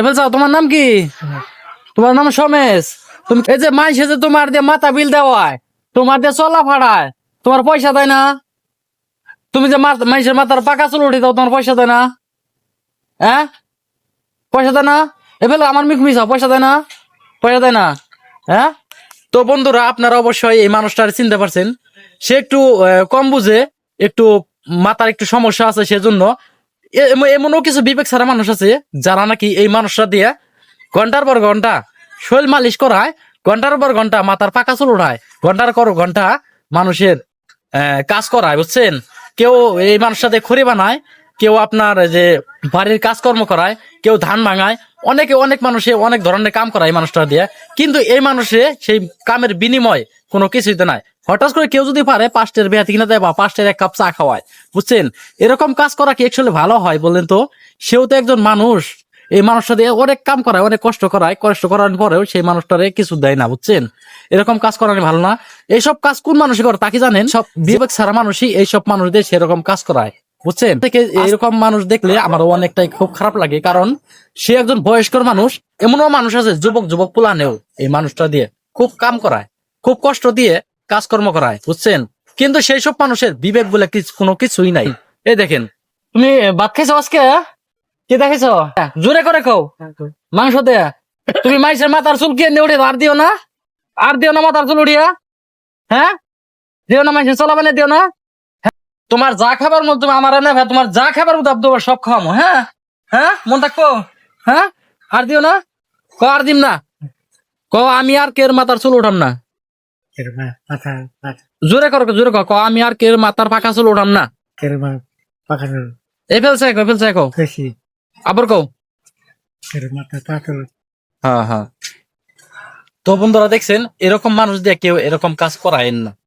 এবার যাও, তোমার নাম কি? তোমার নাম সমেশ। তুমি এই যে মাইসে যে তোমার দিয়ে মাথা বিল দেওয়ায়, তোমার দিয়ে চলা ফাড়ায়, তোমার পয়সা দেয় না? তুমি যে মাইসের মাথার পাকা চুল উঠে দাও, তোমার পয়সা দেয় না? হ্যাঁ, পয়সা দেয় না? এবার আমার মিক মিশাও, পয়সা দেয় না? পয়সা দেয় না? হ্যাঁ। তো বন্ধুরা, আপনারা অবশ্যই এই মানুষটার চিনতে পারছেন। সে একটু কম বুঝে, একটু মাথার একটু সমস্যা আছে, সেজন্য এমনও কিছু বিবেক ছাড়া মানুষ আছে যারা নাকি এই মানুষটা দিয়ে ঘন্টার পর ঘন্টা শৈল মালিশ করায়, ঘন্টার পর ঘন্টা মাথার পাকা চুল উঠায়, ঘন্টার পর ঘন্টা মানুষের কাজ করায়, বুঝছেন? কেউ এই মানুষের সাথে খড়ি বানায়, কেউ আপনার যে বাড়ির কাজকর্ম করায়, কেউ ধান ভাঙায়, অনেকে অনেক মানুষে অনেক ধরনের কাম করায় এই মানুষটা দিয়ে। কিন্তু এই মানুষে সেই কামের বিনিময় কোনো কিছুই তো নাই। হঠাৎ করে কেউ যদি পারে 5টার বেহাতি কিনা দেয় বা 5টার 1 কাপ চা খাওয়ায়, বুঝছেন? এরকম কাজ করা কি একচুয়ালি ভালো হয় বলেন তো? সেও তো একজন মানুষ। এই মানুষটা দিয়ে অনেক কাম করায়, অনেক কষ্ট করায়, কষ্ট করার পরেও সেই মানুষটারে কিছু দেয় না, বুঝছেন? এরকম কাজ করানো ভালো না। এইসব কাজ কোন মানুষই করে তা কি জানেন? সব বিবেক ছাড়া মানুষই এইসব মানুষদের সেরকম কাজ করায়, বুঝছেন? থেকে এরকম মানুষ দেখলে আমারও অনেকটাই খুব খারাপ লাগে, কারণ সে একজন বয়স্ক মানুষ। এমনও মানুষ আছে যুবক যুবক পোলানেও এই মানুষটা দিয়ে খুব কাম করায়, খুব কষ্ট দিয়ে কাজকর্ম করায়, বুঝছেন? কিন্তু সেই সব মানুষের বিবেক বলে কোনো কিছুই নাই। এই দেখেন, তুমি ভাত খাইছো আজকে? কি দেখেছো? জোরে করে খাও। মাংস দেয়া। তুমি মাইসের মাথার চুল কে উঠে আর দিও না? আর দিও না মাথার চুল উঠিয়া? হ্যাঁ, দিও না, মাইসের চলা বানিয়ে দিও না। তোমার যা খাবার মধ্যে তুমি আমার না ভাই, তোমার যা খাবার মধ্যে তোমার সব খাওয়ামো। হ্যাঁ, হ্যাঁ, মন থাকবো। হ্যাঁ, আর দিও না। ক আর দিম না। ক আমি আর কের মাথার চুল উঠাম না। জোরে করো, জোরে ক আমি আর কের মাথার পাকা চুল উঠাম না। এই ফেলছে ফেলছে কো আবার কও। হ্যাঁ, হ্যাঁ। তো বন্ধুরা দেখছেন, এরকম মানুষ দিয়ে কেউ এরকম কাজ করায়েন না।